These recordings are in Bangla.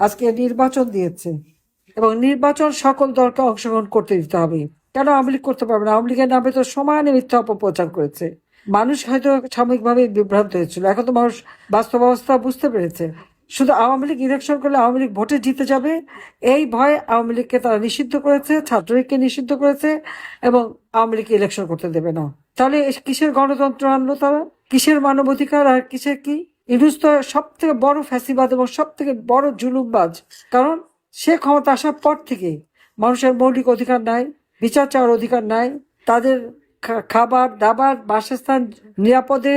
আজকে নির্বাচন দিয়েছে এবং নির্বাচন সকল দলকে অংশগ্রহণ করতে দিতে হবে। কেন আওয়ামী লীগ করতে পারবে না? আওয়ামী লীগের নামে তো সমানে মিথ্যা অপপ্রচার করেছে। মানুষ হয়তো সাময়িকভাবে বিভ্রান্ত হয়েছিল, এখন তো মানুষ বাস্তব অবস্থা বুঝতে পেরেছে। শুধু আওয়ামী লীগ ইলেকশন করলে আওয়ামী লীগ ভোটে জিতে যাবে এই ভয়ে আওয়ামী লীগকে তারা নিষিদ্ধ করেছে, ছাত্রলীগকে নিষিদ্ধ করেছে এবং আওয়ামী লীগকে ইলেকশন করতে দেবে না। তাহলে কিসের গণতন্ত্র আনলো তারা? কিসের মানবাধিকার আর কিসের কি? ইউনূস তো সব থেকে বড় ফ্যাসিবাদ এবং সব থেকে বড় জুলুমবাজ। কারণ সে ক্ষমতা আসার পর থেকে মানুষের মৌলিক অধিকার নাই, বিচার চাওয়ার অধিকার নাই, তাদের খাবার দাবার বাসস্থান নিরাপদে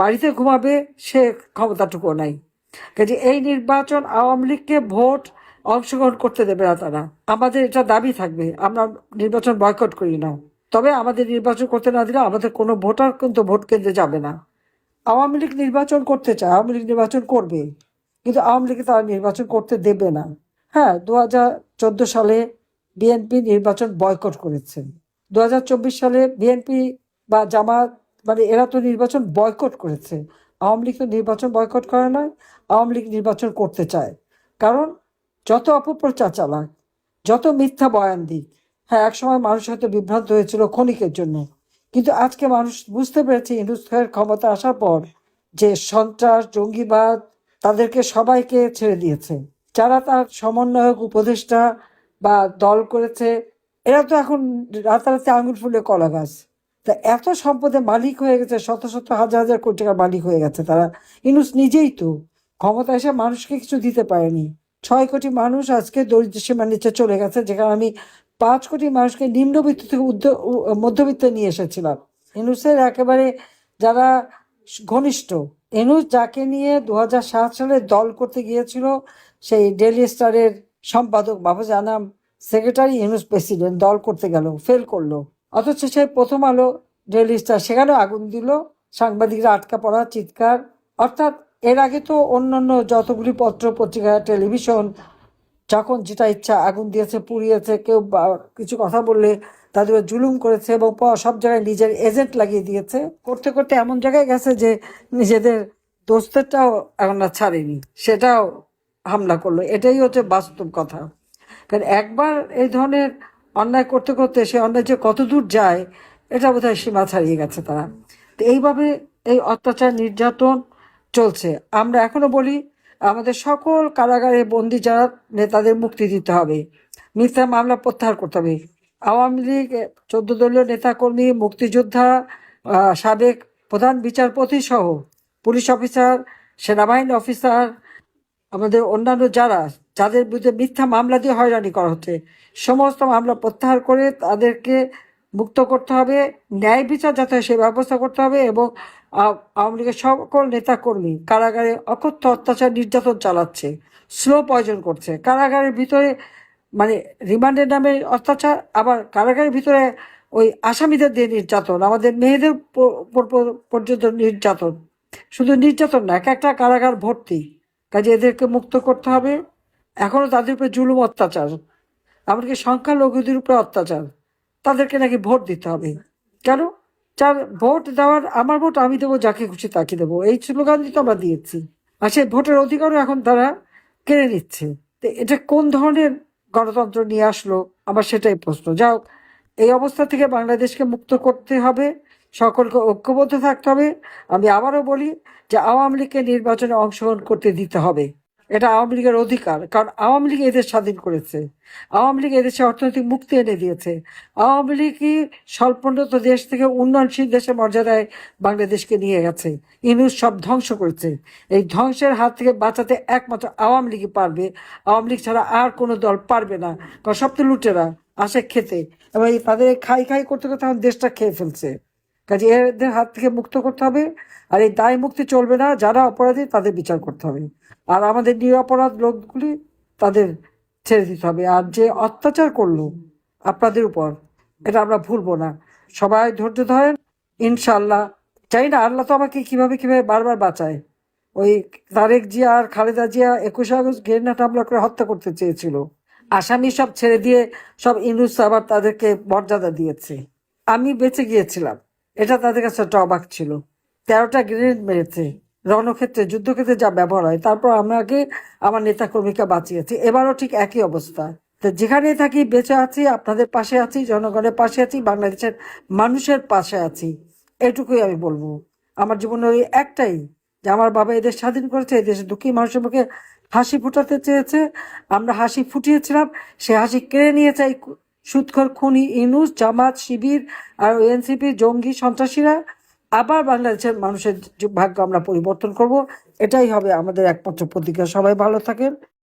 বাড়িতে ঘুমাবে সে ক্ষমতাটুকু নাই। কাজে এই নির্বাচন আওয়ামী লীগকে ভোট অংশগ্রহণ করতে দেবে না তারা। আমাদের এটা দাবি থাকবে, আমরা নির্বাচন বয়কট করি না, তবে আমাদের নির্বাচন করতে না দিলে আমাদের কোনো ভোটার কিন্তু ভোট কেন্দ্রে যাবে না। আওয়ামী লীগ নির্বাচন করতে চায়, আওয়ামী লীগ নির্বাচন করবে, কিন্তু আওয়ামী লীগকে তারা নির্বাচন করতে দেবে না। হ্যাঁ, 2014 সালে বিএনপি নির্বাচন বয়কট করেছে। 2024 সালে বিএনপি বা জামাত মানে এরা তো নির্বাচন বয়কট করেছে। আওয়ামী লীগ তো নির্বাচন বয়কট করে না, আওয়ামী লীগ নির্বাচন করতে চায়। কারণ যত অপপ্রচার চালাক, যত মিথ্যা বয়ান দিক, হ্যাঁ একসময় মানুষ হয়তো বিভ্রান্ত হয়েছিল ক্ষণিকের জন্য, কিন্তু আজকে মানুষ বুঝতে পেরেছে ইউনূস খানের ক্ষমতা আসার পর যে সন্ত্রাস জঙ্গিবাদ তাদেরকে সবাইকে ছেড়ে দিয়েছে। যারা তার সমন্বয়ক উপদেষ্টা বা দল করেছে এরা তো এখন রাতারাতি আঙুল ফুলে কলা গাছ। তা এত সম্পদের মালিক হয়ে গেছে, শত শত হাজার হাজার কোটি টাকার মালিক হয়ে গেছে তারা। ইউনূস নিজেই তো ক্ষমতা এসে মানুষকে কিছু দিতে পারেনি। 6 কোটি মানুষ আজকে দরিদ্র সীমার নিচে চলে গেছে, যেখানে আমি 5 কোটি মানুষকে নিম্নবিত্ত থেকে মধ্যবিত্ত নিয়ে এসেছিলাম। ইউনূসের একেবারে যারা ঘনিষ্ঠ, ইউনূস যাকে নিয়ে 2007 সালে দল করতে গিয়েছিল, সেই ডেইলি স্টারের সম্পাদক মাহফুজ আনাম সেক্রেটারি, ইউনূস প্রেসিডেন্ট, দল করতে গেল ফেল করলো। অথচ সেই প্রথম আলো ডেইলি স্টার সেখানেও আগুন দিল, সাংবাদিকরা আটকা পড়া, চিৎকার। অর্থাৎ এর আগে তো অন্যান্য যতগুলি পত্র পত্রিকা টেলিভিশন যখন যেটা ইচ্ছা আগুন দিয়েছে, পুড়িয়েছে, কেউ কিছু কথা বললে তাদের জুলুম করেছে এবং সব জায়গায় নিজের এজেন্ট লাগিয়ে দিয়েছে। করতে করতে এমন জায়গায় গেছে যে নিজেদের দোস্তেরটাও এখন আর ছাড়েনি, সেটাও হামলা করলো। এটাই হচ্ছে বাস্তব কথা। কারণ একবার এই ধরনের অন্যায় করতে করতে সে অন্যায় যে কত দূর যায় এটা বোধহয় সীমা ছাড়িয়ে গেছে তারা। তো এইভাবে এই অত্যাচার নির্যাতন চলছে। আমরা এখনো বলি আমাদের সকল কারাগারে বন্দী যারা নেতাদের মুক্তি দিতে হবে, মিথ্যা মামলা প্রত্যাহার করতে হবে। আওয়ামী লীগ 14 দলীয় নেতাকর্মী, মুক্তিযোদ্ধা, সাবেক প্রধান বিচারপতি সহ পুলিশ অফিসার, সেনাবাহিনী অফিসার, আমাদের অন্যান্য যাদের বিরুদ্ধে মিথ্যা মামলা দিয়ে হয়রানি করা হচ্ছে সমস্ত মামলা প্রত্যাহার করে তাদেরকে মুক্ত করতে হবে। ন্যায় বিচার যাতে হয় সে ব্যবস্থা করতে হবে এবং আওয়ামী লীগের সকল নেতাকর্মী কারাগারে অকথ্য অত্যাচার নির্যাতন চালাচ্ছে, স্লো পয়জন করছে কারাগারের ভিতরে, মানে রিমান্ডের নামে অত্যাচার, আবার কারাগারের ভিতরে ওই আসামিদের দিয়ে নির্যাতন, আমাদের মেয়েদের পর্যন্ত নির্যাতন। শুধু নির্যাতন না, এক একটা কারাগার ভর্তি। কাজে এদেরকে মুক্ত করতে হবে। এখনো তাদের উপরে জুলুম অত্যাচার, এমনকি সংখ্যালঘুদের উপরে অত্যাচার। তাদেরকে নাকি ভোট দিতে হবে। কেন? যার ভোট দেওয়ার, আমার ভোট আমি দেবো, যাকে খুশি তাকে দেবো, এই স্লোগান তো আমরা দিয়েছি। আর সেই ভোটের অধিকারও এখন তারা কেড়ে নিচ্ছে। তো এটা কোন ধরনের গণতন্ত্র নিয়ে আসলো, আমার সেটাই প্রশ্ন। যাও, এই অবস্থা থেকে বাংলাদেশকে মুক্ত করতে হবে, সকলকে ঐক্যবদ্ধ থাকতে হবে। আমি আবারও বলি যে আওয়ামী লীগকে নির্বাচনে অংশগ্রহণ করতে দিতে হবে, এটা আওয়ামী লীগের অধিকার। কারণ আওয়ামী লীগ এদেশ স্বাধীন করেছে, আওয়ামী লীগ এদেশে অর্থনৈতিক মুক্তি এনে দিয়েছে, আওয়ামী লীগই স্বল্পোন্নত দেশ থেকে উন্নয়নশীল দেশের মর্যাদায় বাংলাদেশকে নিয়ে গেছে। ইউনূস সব ধ্বংস করেছে। এই ধ্বংসের হাত থেকে বাঁচাতে একমাত্র আওয়ামী লীগই পারবে, আওয়ামী লীগ ছাড়া আর কোনো দল পারবে না। কারণ সব তো লুটেরা আসে খেতে, এবং তাদের খাই খাই করতে করতে এখন দেশটা খেয়ে ফেলছে। কাজে এদের হাত থেকে মুক্ত করতে হবে। আর এই দায় মুক্তি চলবে না, যারা অপরাধী তাদের বিচার করতে হবে, আর আমাদের নিরপরাধ লোকগুলি তাদের ছেড়ে দিতে হবে। আর যে অত্যাচার করলো আপনাদের উপর, এটা আমরা ভুলবো না। সবাই ধৈর্য ধরেন, ইনশাল্লাহ। চাই না আল্লাহ তো আমাকে কিভাবে কিভাবে বারবার বাঁচায়। ওই তারেক জিয়া আর খালেদা জিয়া 21 আগস্ট গ্রেনেড হামলা করে হত্যা করতে চেয়েছিল, আসামি সব ছেড়ে দিয়ে সব ইউনূস আবার তাদেরকে মর্যাদা দিয়েছে। আমি বেঁচে গিয়েছিলাম, এটা তাদের কাছে একটা অবাক ছিল। 13টা গ্রেনেড মেরেছে, রণক্ষেত্রে যুদ্ধক্ষেত্রে যা ব্যবহার হয়, তারপর আমাকে আমার নেতাকর্মীকে বাঁচিয়েছি। এবারও ঠিক একই অবস্থা। তো যেখানেই থাকি বেঁচে আছি, আপনাদের পাশে আছি, জনগণের পাশে আছি, বাংলাদেশের মানুষের পাশে আছি, এটুকুই আমি বলবো। আমার জীবনের ওই একটাই, যে আমার বাবা এদেশ স্বাধীন করেছে, এদেশের দুঃখী মানুষের মুখে হাসি ফুটাতে চেয়েছে, আমরা হাসি ফুটিয়েছিলাম, সে হাসি কেড়ে নিয়েছে এই সুদখোর খুনি ইউনূস, জামাত, শিবির আর এনসিপি জঙ্গি সন্ত্রাসীরা। আবার বাংলাদেশের মানুষের ভাগ্য আমরা পরিবর্তন করব, এটাই হবে আমাদের একমাত্র প্রতিজ্ঞা। সবাই ভালো থাকেন।